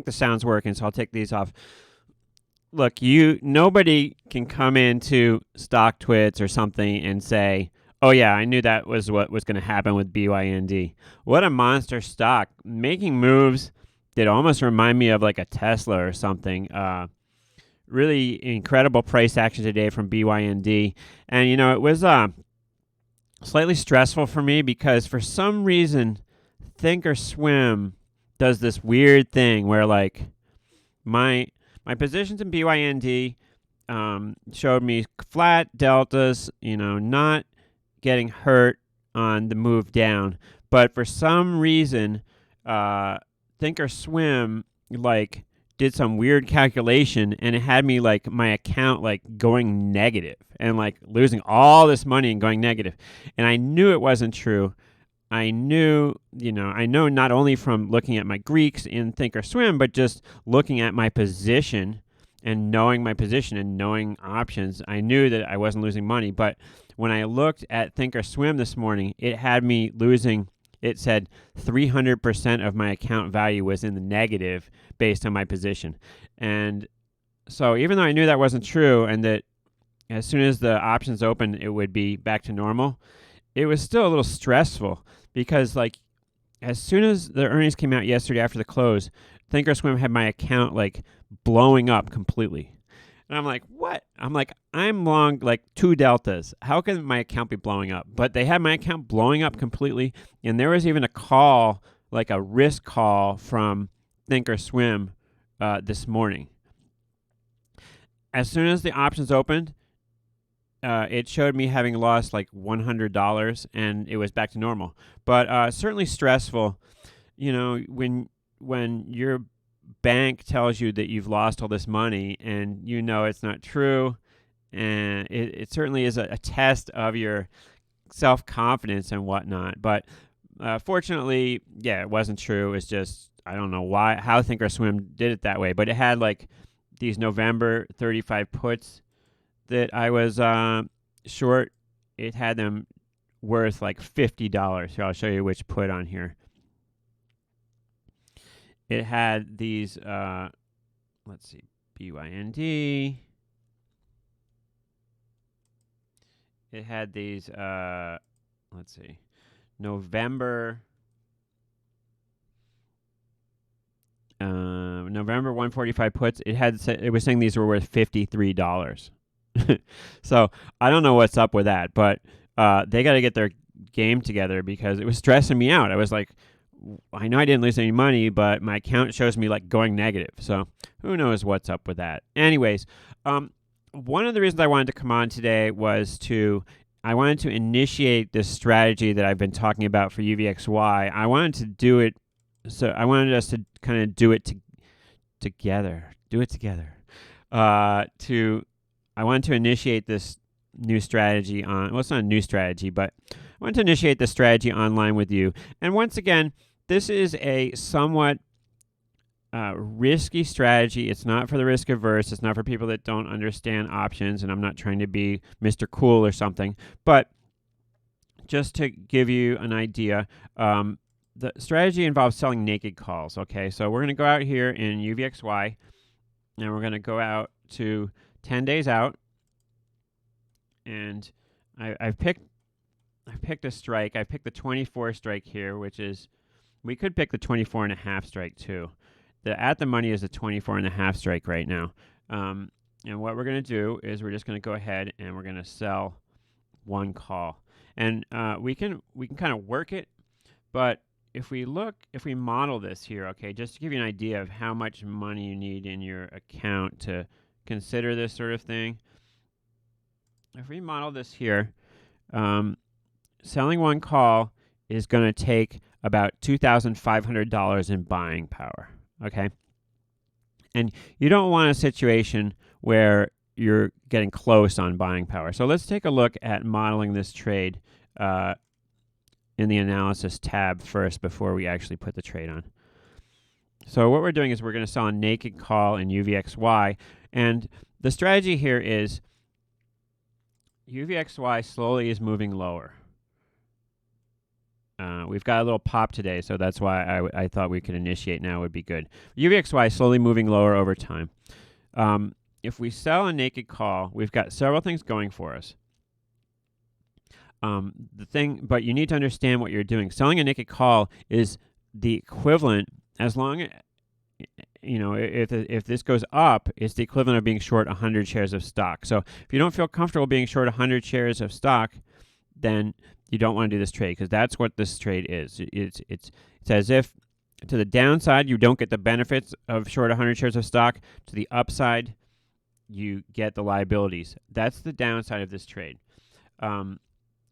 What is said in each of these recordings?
think the sound's working, so I'll take these off. Look, nobody can come into StockTwits or something and say, oh yeah, I knew that was what was going to happen with BYND. What a monster stock. Making moves that almost remind me of like a Tesla or something. Really incredible price action today from BYND. And, it was slightly stressful for me because for some reason, Thinkorswim does this weird thing where like my positions in BYND showed me flat deltas, not getting hurt on the move down. But for some reason, Thinkorswim like did some weird calculation and it had me like my account like going negative and like losing all this money and going negative. And I knew it wasn't true. I know not only from looking at my Greeks in Thinkorswim, but just looking at my position and knowing my position and knowing options, I knew that I wasn't losing money. But when I looked at Thinkorswim this morning, it had me losing. It said 300% of my account value was in the negative based on my position. And so even though I knew that wasn't true and that as soon as the options opened, it would be back to normal, it was still a little stressful because like as soon as the earnings came out yesterday after the close, Thinkorswim had my account like blowing up completely. And I'm like, what? I'm long like 2 deltas. How can my account be blowing up? But they had my account blowing up completely. And there was even a call, like a risk call from Thinkorswim this morning. As soon as the options opened, it showed me having lost like $100 and it was back to normal. But certainly stressful, when your bank tells you that you've lost all this money and it's not true, and it certainly is a test of your self-confidence and whatnot. But fortunately, it wasn't true. It's just, I don't know how Thinkorswim did it that way, but it had like these November 35 puts that I was short. It had them worth like $50. So I'll show you which put on here. It had these, let's see, BYND. It had these, let's see, November 145 puts. It was saying these were worth $53. So I don't know what's up with that, but they got to get their game together because it was stressing me out. I was like, I know I didn't lose any money, but my account shows me like going negative. So who knows what's up with that? Anyways, one of the reasons I wanted to come on today was I wanted to initiate this strategy that I've been talking about for UVXY. I wanted to do it. So I wanted us to kind of do it together. I wanted to initiate this new strategy on. Well, it's not a new strategy, but I wanted to initiate this strategy online with you. And once again, this is a somewhat risky strategy. It's not for the risk averse. It's not for people that don't understand options. And I'm not trying to be Mr. Cool or something. But just to give you an idea, the strategy involves selling naked calls. Okay, so we're going to go out here in UVXY, and we're going to go out to 10 days out. And I've picked a strike. I picked the 24 strike here, which is, we could pick the 24.5 strike too. The at the money is a 24.5 strike right now. And what we're going to do is we're just going to go ahead and we're going to sell one call. And we can kind of work it, but if we model this here, okay, just to give you an idea of how much money you need in your account to consider this sort of thing. If we model this here, selling one call is going to take about $2,500 in buying power, okay? And you don't want a situation where you're getting close on buying power. So let's take a look at modeling this trade in the analysis tab first before we actually put the trade on. So what we're doing is we're going to sell a naked call in UVXY. And the strategy here is UVXY slowly is moving lower. We've got a little pop today, so that's why I thought we could initiate now would be good. UVXY slowly moving lower over time. If we sell a naked call, we've got several things going for us. But you need to understand what you're doing. Selling a naked call is the equivalent, as long if this goes up, it's the equivalent of being short 100 shares of stock. So if you don't feel comfortable being short 100 shares of stock, then you don't want to do this trade, because that's what this trade is. It's as if to the downside, you don't get the benefits of short 100 shares of stock. To the upside, you get the liabilities. That's the downside of this trade.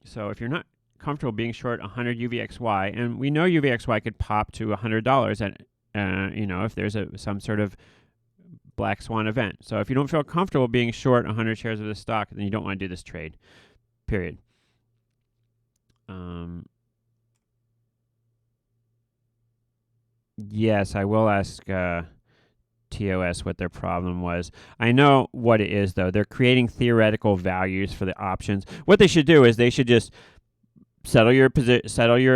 So if you're not comfortable being short 100 UVXY, and we know UVXY could pop to $100 at if there's some sort of black swan event. So if you don't feel comfortable being short 100 shares of the stock, then you don't want to do this trade, period. Yes, I will ask TOS what their problem was. I know what it is, though. They're creating theoretical values for the options. What they should do is they should just settle your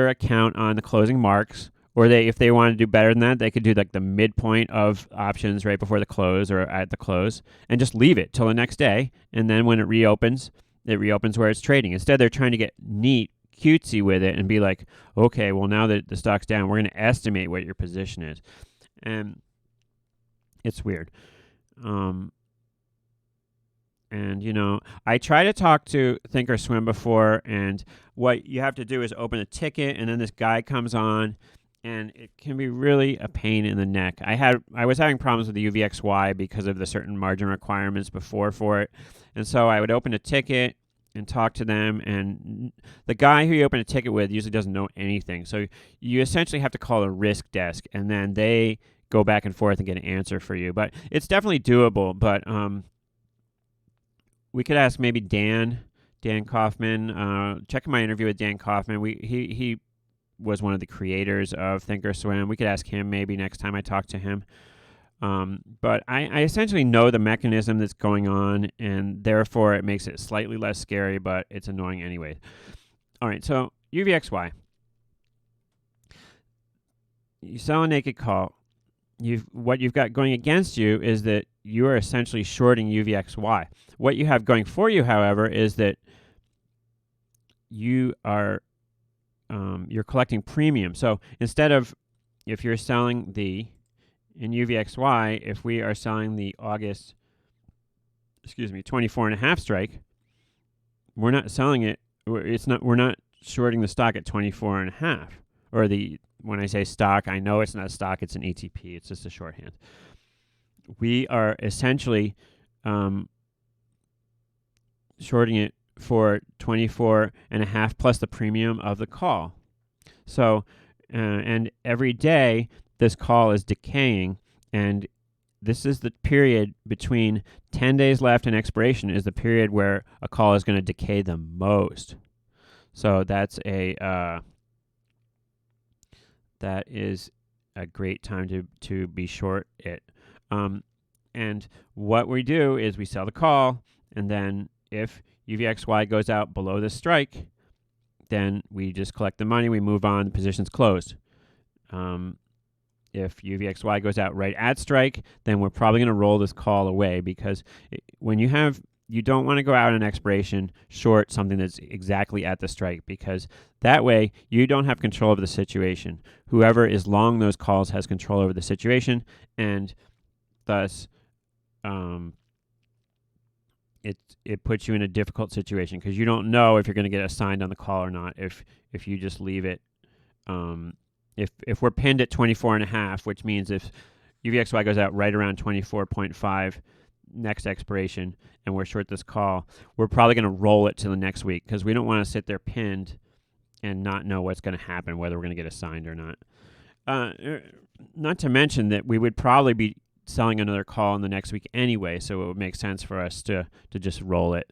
account on the closing marks. Or if they want to do better than that, they could do like the midpoint of options right before the close or at the close, and just leave it till the next day. And then when it reopens where it's trading. Instead, they're trying to get neat, cutesy with it and be like, okay, well, now that the stock's down, we're going to estimate what your position is. And it's weird. I try to talk to Thinkorswim before, and what you have to do is open a ticket, and then this guy comes on, and it can be really a pain in the neck. I was having problems with the UVXY because of the certain margin requirements before for it. And so I would open a ticket and talk to them, and the guy who you open a ticket with usually doesn't know anything. So you essentially have to call a risk desk, and then they go back and forth and get an answer for you. But it's definitely doable. But we could ask maybe Dan Kaufman. Check my interview with Dan Kaufman. He was one of the creators of Thinkorswim. We could ask him maybe next time I talk to him. But I essentially know the mechanism that's going on, and therefore it makes it slightly less scary, but it's annoying anyway. All right, so UVXY. You sell a naked call. What you've got going against you is that you are essentially shorting UVXY. What you have going for you, however, is that you are you're collecting premium. So instead of, if you're selling in UVXY, if we are selling the August, 24.5 strike, we're not selling it. We're not shorting the stock at 24.5. Or when I say stock, I know it's not a stock, it's an ETP. It's just a shorthand. We are essentially shorting it for 24.5 plus the premium of the call. So, and every day this call is decaying, and this is the period between 10 days left and expiration is the period where a call is going to decay the most. So that is a great time to be short it. And what we do is we sell the call, and then if UVXY goes out below the strike, then we just collect the money, we move on, the position's closed. If UVXY goes out right at strike, then we're probably going to roll this call away, because when you don't want to go out on expiration short something that's exactly at the strike, because that way you don't have control over the situation. Whoever is long those calls has control over the situation, and thus it puts you in a difficult situation, because you don't know if you're going to get assigned on the call or not if you just leave it. If we're pinned at 24.5, which means if UVXY goes out right around 24.5 next expiration and we're short this call, we're probably going to roll it to the next week, because we don't want to sit there pinned and not know what's going to happen, whether we're going to get assigned or not. Not to mention that we would probably be selling another call in the next week anyway, so it would make sense for us to just roll it.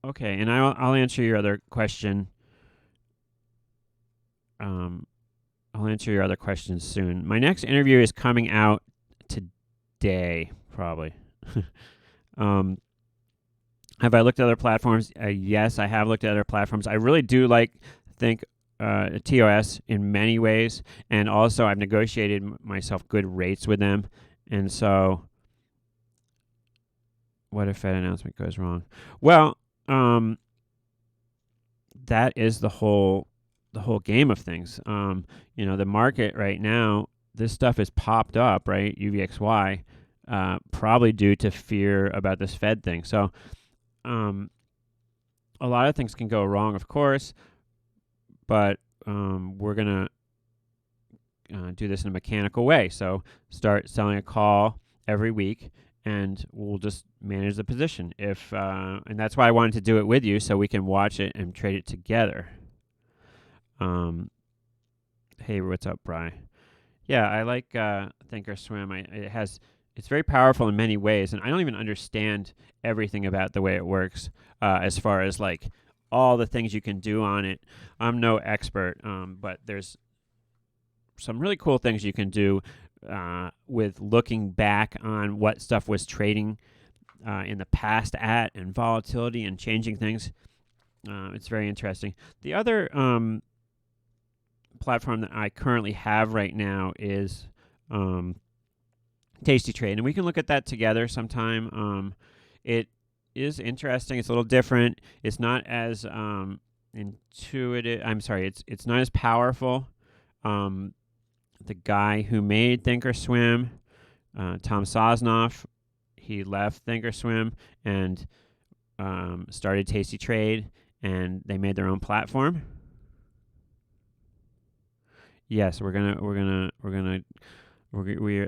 Okay, and I'll answer your other question. I'll answer your other questions soon. My next interview is coming out today, probably. Have I looked at other platforms? Yes, I have looked at other platforms. I really do think TOS in many ways, and also I've negotiated myself good rates with them. And so, what if Fed announcement goes wrong? Well, that is the whole game of things. The market right now, this stuff is popped up, right? UVXY, probably due to fear about this Fed thing. So, a lot of things can go wrong, of course, but we're gonna do this in a mechanical way. So start selling a call every week, and we'll just manage the position. And that's why I wanted to do it with you, so we can watch it and trade it together. Hey, what's up, Bri? Yeah, I like Thinkorswim. It's very powerful in many ways, and I don't even understand everything about the way it works, as far as like all the things you can do on it. I'm no expert, but there's some really cool things you can do with looking back on what stuff was trading in the past at, and volatility and changing things. It's very interesting. The other platform that I currently have right now is tastytrade, and we can look at that together sometime. It is interesting. It's a little different. It's not as intuitive. I'm sorry. It's not as powerful. The guy who made Thinkorswim, Tom Sosnoff, he left Thinkorswim and started tastytrade, and they made their own platform. Yes,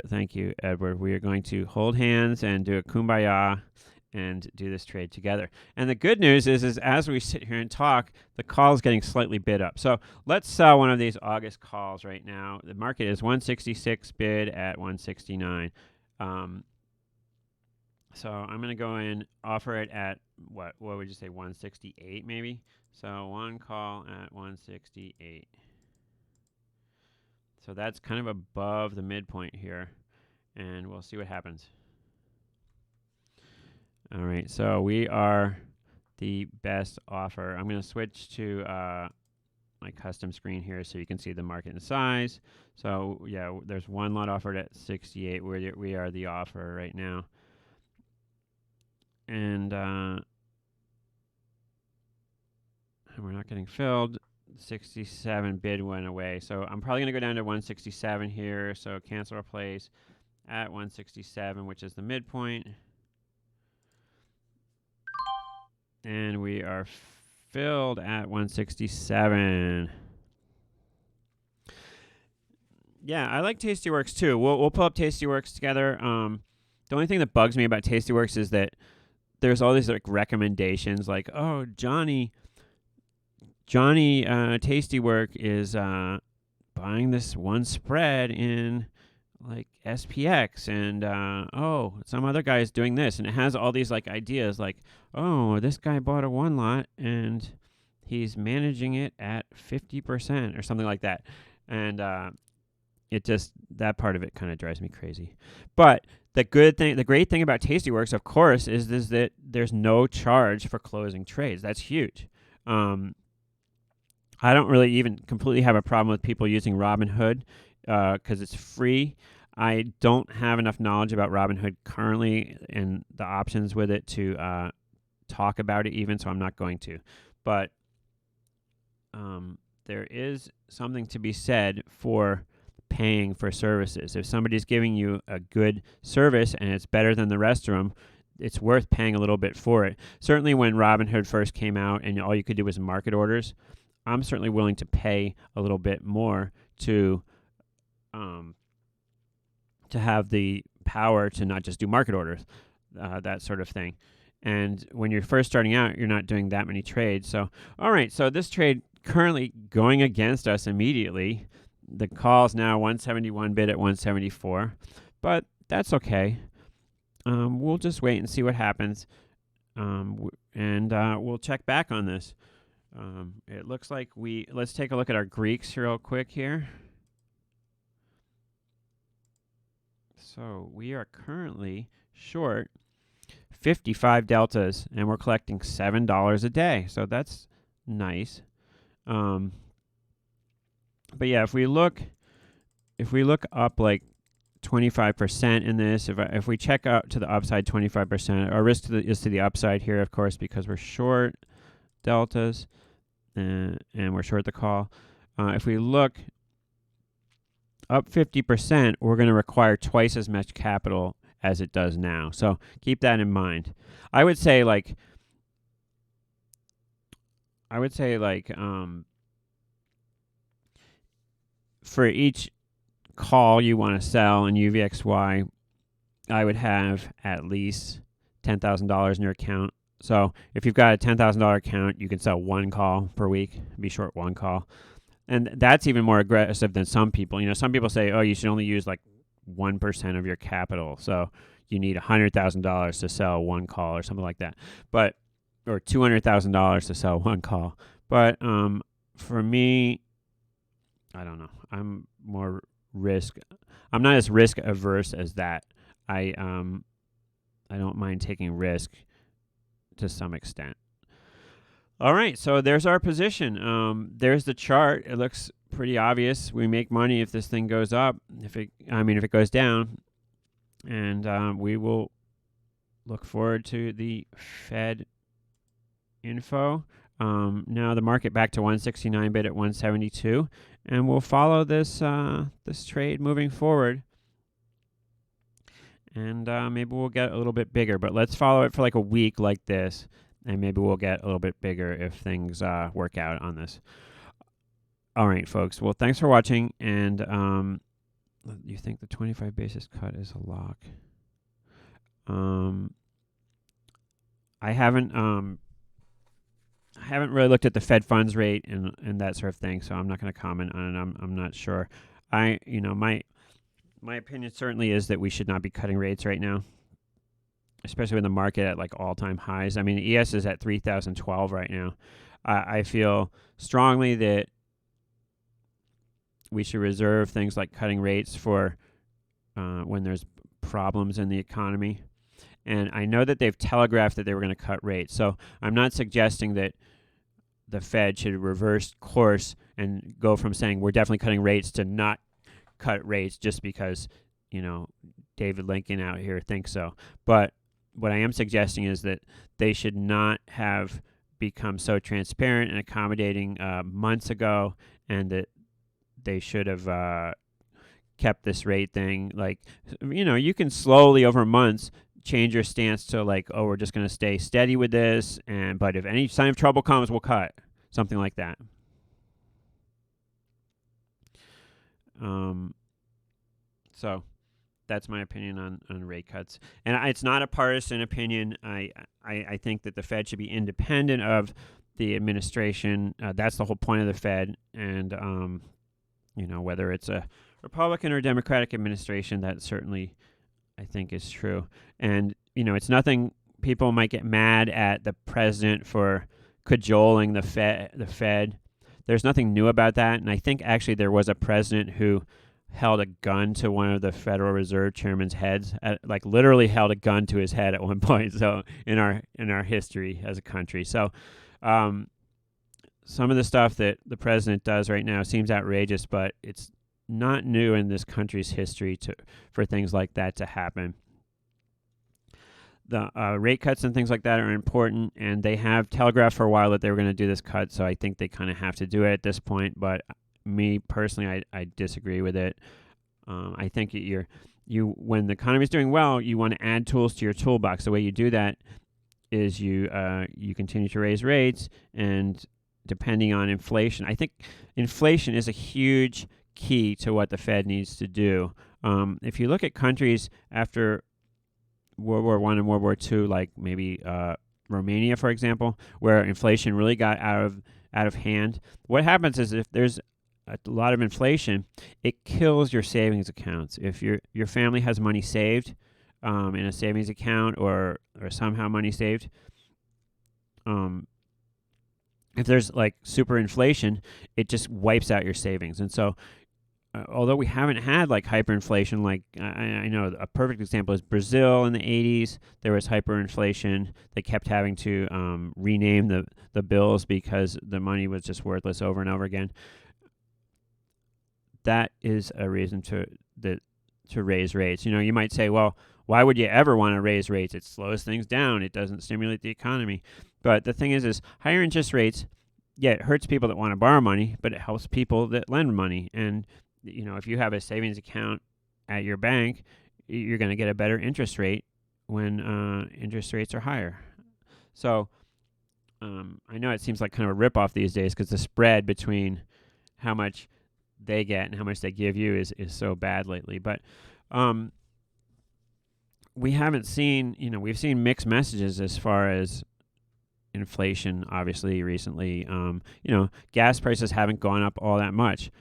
thank you, Edward. We are going to hold hands and do a kumbaya and do this trade together. And the good news is as we sit here and talk, the call is getting slightly bid up. So let's sell one of these August calls right now. The market is 166 bid at 169. So I'm going to go in, offer it at what would you say, 168 maybe? So one call at 168. So that's kind of above the midpoint here, and we'll see what happens. All right, so we are the best offer. I'm going to switch to my custom screen here so you can see the market and size. So yeah, there's one lot offered at 68. We are the offer right now. And we're not getting filled. 67 bid went away. So I'm probably going to go down to 167 here. So cancel replace at 167, which is the midpoint. And we are filled at 167. Yeah, I like Tastyworks too. We'll pull up Tastyworks together. The only thing that bugs me about Tastyworks is that there's all these like recommendations, like, oh, Johnny Tastywork is buying this one spread in like SPX, and some other guy is doing this, and it has all these like ideas, like, oh, this guy bought a one lot and he's managing it at 50% or something like that, and that part of it kind of drives me crazy. But the great thing about Tastyworks, of course, is that there's no charge for closing trades. That's huge. I don't really even completely have a problem with people using Robinhood because it's free. I don't have enough knowledge about Robinhood currently and the options with it to talk about it even, so I'm not going to. But there is something to be said for paying for services. If somebody's giving you a good service and it's better than the rest of them, it's worth paying a little bit for it. Certainly when Robinhood first came out and all you could do was market orders, I'm certainly willing to pay a little bit more to have the power to not just do market orders, that sort of thing. And when you're first starting out, you're not doing that many trades. So, all right, so this trade currently going against us immediately. The call is now 171 bid at 174, but that's okay. We'll just wait and see what happens, and we'll check back on this. It looks like let's take a look at our Greeks real quick here. So we are currently short 55 deltas, and we're collecting $7 a day. So that's nice. But yeah, if we look up like 25% in this, if we check out to the upside 25%, our risk is to the upside here, of course, because we're short deltas and we're short the call. If we look up 50%, we're going to require twice as much capital as it does now. So keep that in mind. I would say like for each call you want to sell in UVXY, I would have at least $10,000 in your account. So if you've got a $10,000 account, you can sell one call per week, be short one call. And that's even more aggressive than some people. You know, some people say, oh, you should only use like 1% of your capital. So you need $100,000 to sell one call or something like that. But, or $200,000 to sell one call. But for me, I don't know. I'm more I'm not as risk averse as that. I don't mind taking risk to some extent. All right, so there's our position. There's the chart. It looks pretty obvious. We make money if this thing goes up. If it goes down, and we will look forward to the Fed info. Now the market back to 169, bid at 172, and we'll follow this this trade moving forward. And maybe we'll get a little bit bigger, but let's follow it for like a week like this. And maybe we'll get a little bit bigger if things work out on this. All right, folks. Well, thanks for watching. And you think the 25 basis cut is a lock? I haven't really looked at the Fed funds rate and that sort of thing, so I'm not going to comment on it. I'm not sure. My opinion certainly is that we should not be cutting rates right now, especially with the market at like all-time highs. I mean, the ES is at 3,012 right now. I feel strongly that we should reserve things like cutting rates for when there's problems in the economy. And I know that they've telegraphed that they were going to cut rates. So I'm not suggesting that the Fed should reverse course and go from saying we're definitely cutting rates to not cut rates just because, David Lincoln out here thinks so. But what I am suggesting is that they should not have become so transparent and accommodating months ago, and that they should have kept this rate thing. Like, you can slowly over months change your stance to like, oh, we're just going to stay steady with this, but if any sign of trouble comes, we'll cut. Something like that. So that's my opinion on rate cuts. And it's not a partisan opinion. I think that the Fed should be independent of the administration. That's the whole point of the Fed. And, whether it's a Republican or Democratic administration, that certainly I think is true. And, it's nothing. People might get mad at the president for cajoling the Fed. There's nothing new about that. And I think actually there was a president who held a gun to one of the Federal Reserve chairman's heads, like literally held a gun to his head at one point. So in our history as a country. So some of the stuff that the president does right now seems outrageous, but it's not new in this country's history for things like that to happen. The rate cuts and things like that are important, and they have telegraphed for a while that they were going to do this cut, so I think they kind of have to do it at this point. But me personally, I disagree with it. I think when the economy is doing well, you want to add tools to your toolbox. The way you do that is you continue to raise rates, and depending on inflation, I think inflation is a huge key to what the Fed needs to do. If you look at countries after World War I and World War II, like maybe Romania, for example, where inflation really got out of hand, what happens is if there's a lot of inflation, it kills your savings accounts. If your family has money saved in a savings account or somehow money saved, if there's like super inflation, it just wipes out your savings. And so although we haven't had like hyperinflation, like I know a perfect example is Brazil in the 80s. There was hyperinflation. They kept having to rename the bills because the money was just worthless over and over again. That is a reason to raise rates. You might say, well, why would you ever want to raise rates? It slows things down. It doesn't stimulate the economy. But the thing is higher interest rates, yeah, it hurts people that want to borrow money, but it helps people that lend money. And if you have a savings account at your bank, you're going to get a better interest rate when interest rates are higher. So I know it seems like kind of a ripoff these days because the spread between how much they get and how much they give you is so bad lately. But we haven't seen, we've seen mixed messages as far as inflation, obviously, recently. Gas prices haven't gone up all that much.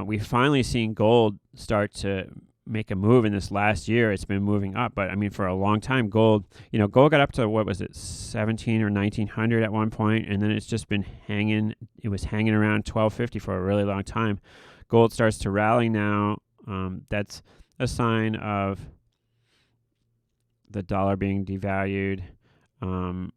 We've finally seen gold start to make a move in this last year. It's been moving up, but I mean, for a long time, gold got up to, what was it, 17 or 1900 at one point, and then it's just been hanging. It was hanging around 1250 for a really long time. Gold starts to rally now. That's a sign of the dollar being devalued. And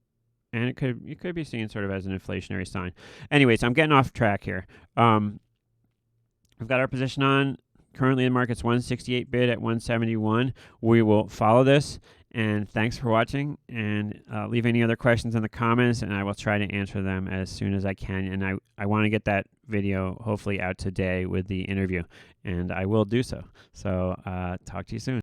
you could be seen sort of as an inflationary sign. Anyways, I'm getting off track here. We've got our position on. Currently, the market's 168 bid at 171. We will follow this. And thanks for watching. And leave any other questions in the comments, and I will try to answer them as soon as I can. And I want to get that video hopefully out today with the interview, and I will do so. So talk to you soon.